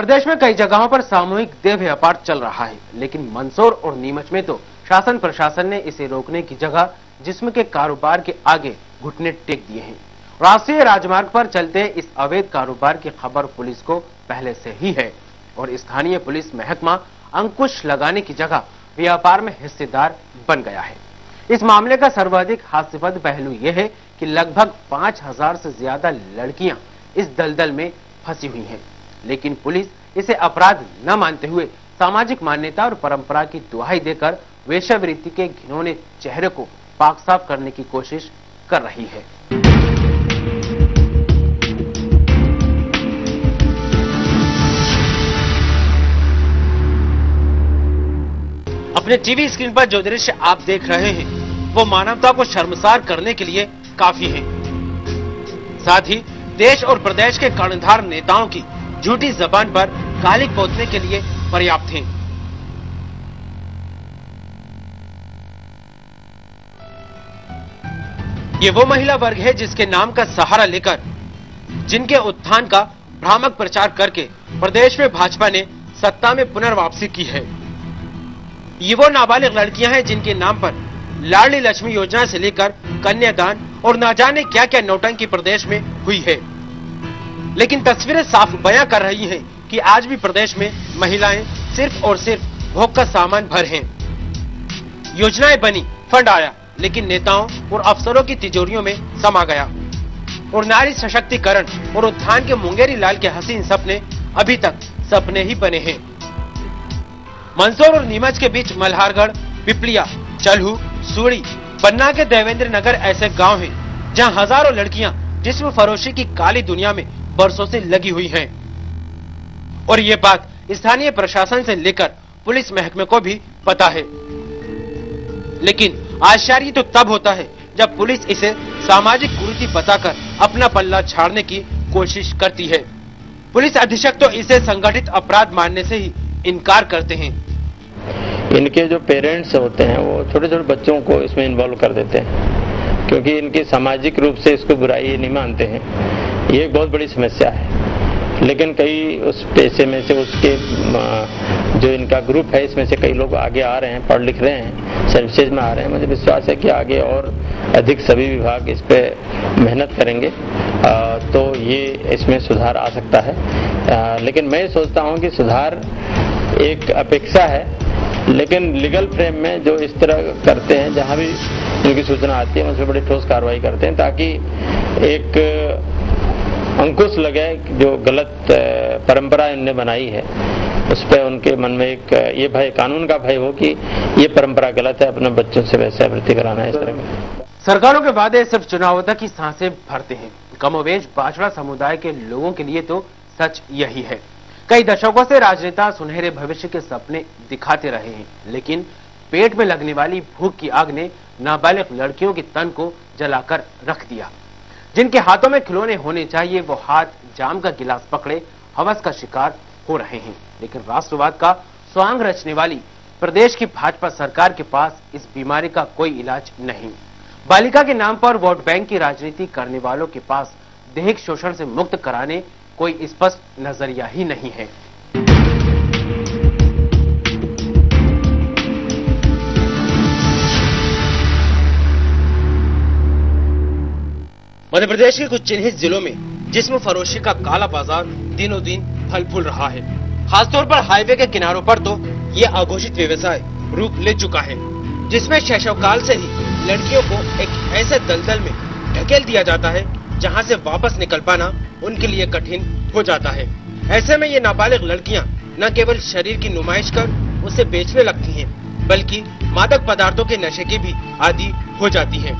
प्रदेश में कई जगहों पर सामूहिक देह व्यापार चल रहा है, लेकिन मंदसौर और नीमच में तो शासन प्रशासन ने इसे रोकने की जगह जिस्म के कारोबार के आगे घुटने टेक दिए हैं। राष्ट्रीय राजमार्ग पर चलते इस अवैध कारोबार की खबर पुलिस को पहले से ही है और स्थानीय पुलिस महकमा अंकुश लगाने की जगह व्यापार में हिस्सेदार बन गया है। इस मामले का सर्वाधिक हास्यास्पद पहलू यह है कि लगभग 5000 से ज्यादा लड़कियां इस दलदल में फंसी हुई हैं, लेकिन पुलिस इसे अपराध न मानते हुए सामाजिक मान्यता और परंपरा की दुहाई देकर वेश्यावृत्ति के घिनौने चेहरे को पाक साफ करने की कोशिश कर रही है। अपने टीवी स्क्रीन पर जो दृश्य आप देख रहे हैं वो मानवता को शर्मसार करने के लिए काफी है। साथ ही देश और प्रदेश के कर्णधार नेताओं की झूठी जबान पर गाली पोतने के लिए पर्याप्त हैं। ये वो महिला वर्ग है जिसके नाम का सहारा लेकर, जिनके उत्थान का भ्रामक प्रचार करके प्रदेश में भाजपा ने सत्ता में पुनर्वापसी की है। ये वो नाबालिग लड़कियां हैं जिनके नाम पर लाडली लक्ष्मी योजना से लेकर कन्यादान और न जाने क्या क्या नौटंकी प्रदेश में हुई है। लेकिन तस्वीरें साफ बयां कर रही हैं कि आज भी प्रदेश में महिलाएं सिर्फ और सिर्फ भोग का सामान भर हैं। योजनाएं बनी, फंड आया, लेकिन नेताओं और अफसरों की तिजोरियों में समा गया और नारी सशक्तिकरण और उत्थान के मुंगेरी लाल के हसीन सपने अभी तक सपने ही बने हैं। मंदसौर और नीमच के बीच मल्हारगढ़, पिपलिया, चल्हू, सूड़ी, पन्ना के देवेंद्र नगर ऐसे गांव हैं जहां हजारों लड़कियां जिस्म फरोशी की काली दुनिया में बरसों से लगी हुई हैं। और ये बात स्थानीय प्रशासन से लेकर पुलिस महकमे को भी पता है, लेकिन आश्चर्य तो तब होता है जब पुलिस इसे सामाजिक कुरीति बताकर अपना पल्ला झाड़ने की कोशिश करती है। पुलिस अधीक्षक तो इसे संगठित अपराध मानने से ही इनकार करते हैं। इनके जो पेरेंट्स होते हैं वो छोटे छोटे बच्चों को इसमें इन्वॉल्व कर देते हैं, क्योंकि इनके सामाजिक रूप से इसको बुराई नहीं मानते हैं। ये एक बहुत बड़ी समस्या है। लेकिन कई उस पैसे में से उसके जो इनका ग्रुप है इसमें से कई लोग आगे आ रहे हैं, पढ़ लिख रहे हैं, सर्विसेज में आ रहे हैं। मुझे विश्वास है कि आगे और अधिक सभी विभाग इस पे मेहनत करेंगे तो ये इसमें सुधार आ सकता है। लेकिन मैं सोचता हूँ कि सुधार एक अपेक्षा है, लेकिन लीगल फ्रेम में जो इस तरह करते हैं, जहां भी उनकी सूचना आती है उस पर बड़ी ठोस कार्रवाई करते हैं, ताकि एक अंकुश लगे जो गलत परंपरा इनने बनाई है उस पर उनके मन में एक ये भय, कानून का भय हो कि ये परंपरा गलत है, अपने बच्चों से वेश्यावृत्ति कराना है। इस तरह का सरकारों के वादे सिर्फ चुनाव तक की सांसें भरते हैं। कमोवेश बाछड़ा समुदाय के लोगों के लिए तो सच यही है। कई दशकों से राजनेता सुनहरे भविष्य के सपने दिखाते रहे हैं, लेकिन पेट में लगने वाली भूख की आग ने नाबालिग लड़कियों के तन को जलाकर रख दिया। जिनके हाथों में खिलौने होने चाहिए वो हाथ जाम का गिलास पकड़े हवस का शिकार हो रहे हैं। लेकिन राष्ट्रवाद का स्वांग रचने वाली प्रदेश की भाजपा सरकार के पास इस बीमारी का कोई इलाज नहीं। बालिका के नाम पर वोट बैंक की राजनीति करने वालों के पास दैहिक शोषण से मुक्त कराने कोई स्पष्ट नजरिया ही नहीं है। मध्य प्रदेश के कुछ चिन्हित जिलों में जिस्म फरोशी का काला बाजार दिनों दिन फल फूल रहा है। खासतौर पर हाईवे के किनारों पर तो ये अघोषित व्यवसाय रूप ले चुका है, जिसमें शैशवकाल से ही लड़कियों को एक ऐसे दलदल में ढकेल दिया जाता है जहां से वापस निकल पाना उनके लिए कठिन हो जाता है। ऐसे में ये नाबालिग लड़कियां न केवल शरीर की नुमाइश कर उसे बेचने लगती हैं, बल्कि मादक पदार्थों के नशे की भी आदी हो जाती हैं।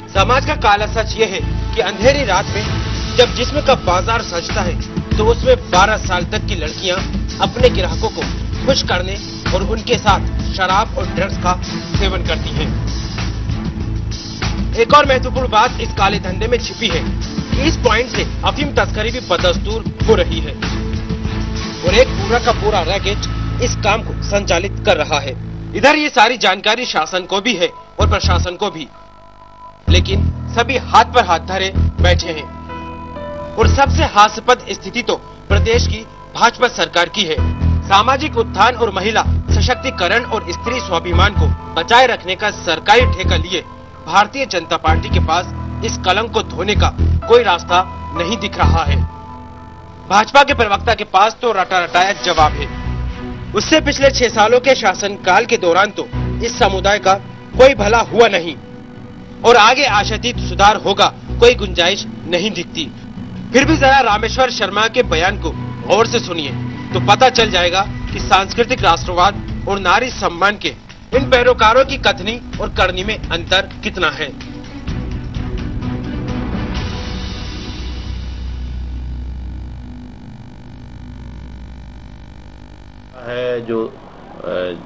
समाज का काला सच ये है कि अंधेरी रात में जब जिस्म का बाजार सजता है तो उसमें 12 साल तक की लड़कियां अपने ग्राहकों को खुश करने और उनके साथ शराब और ड्रग्स का सेवन करती हैं। एक और महत्वपूर्ण बात इस काले धंधे में छिपी है कि इस पॉइंट से अफीम तस्करी भी बदस्तूर हो रही है और एक पूरा का पूरा रैकेट इस काम को संचालित कर रहा है। इधर ये सारी जानकारी शासन को भी है और प्रशासन को भी, लेकिन सभी हाथ पर हाथ धरे बैठे हैं। और सबसे हास्यास्पद स्थिति तो प्रदेश की भाजपा सरकार की है। सामाजिक उत्थान और महिला सशक्तिकरण और स्त्री स्वाभिमान को बचाए रखने का सरकारी ठेका लिए भारतीय जनता पार्टी के पास इस कलंक को धोने का कोई रास्ता नहीं दिख रहा है। भाजपा के प्रवक्ता के पास तो रटा रटाया जवाब है। उससे पिछले 6 सालों के शासनकाल के दौरान तो इस समुदाय का कोई भला हुआ नहीं और आगे आशातीत सुधार होगा कोई गुंजाइश नहीं दिखती। फिर भी जरा रामेश्वर शर्मा के बयान को गौर से सुनिए तो पता चल जाएगा कि सांस्कृतिक राष्ट्रवाद और नारी सम्मान के इन पैरोकारों की कथनी और करनी में अंतर कितना है। जो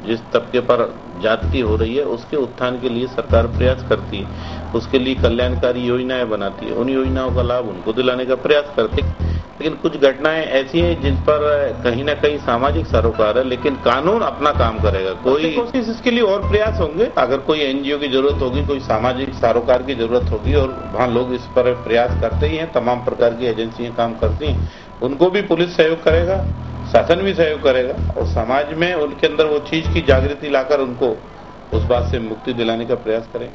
जिस तबके पर जाति हो रही है उसके उत्थान के लिए सरकार प्रयास करती है, उसके लिए कल्याणकारी योजनाएं बनाती है, उन योजनाओं का लाभ उनको दिलाने का प्रयास करती है। लेकिन कुछ घटनाएं ऐसी हैं जिन पर कहीं ना कहीं सामाजिक सरोकार है, लेकिन कानून अपना काम करेगा। कोई कोशिश इसके लिए और प्रयास होंगे। अगर कोई एनजीओ की जरूरत होगी, कोई सामाजिक सरोकार की जरूरत होगी और वहाँ लोग इस पर प्रयास करते ही हैं, तमाम प्रकार की एजेंसियां काम करती हैं, उनको भी पुलिस सहयोग करेगा, शासन भी सहयोग करेगा और समाज में उनके अंदर वो चीज की जागृति लाकर उनको उस बात से मुक्ति दिलाने का प्रयास करें।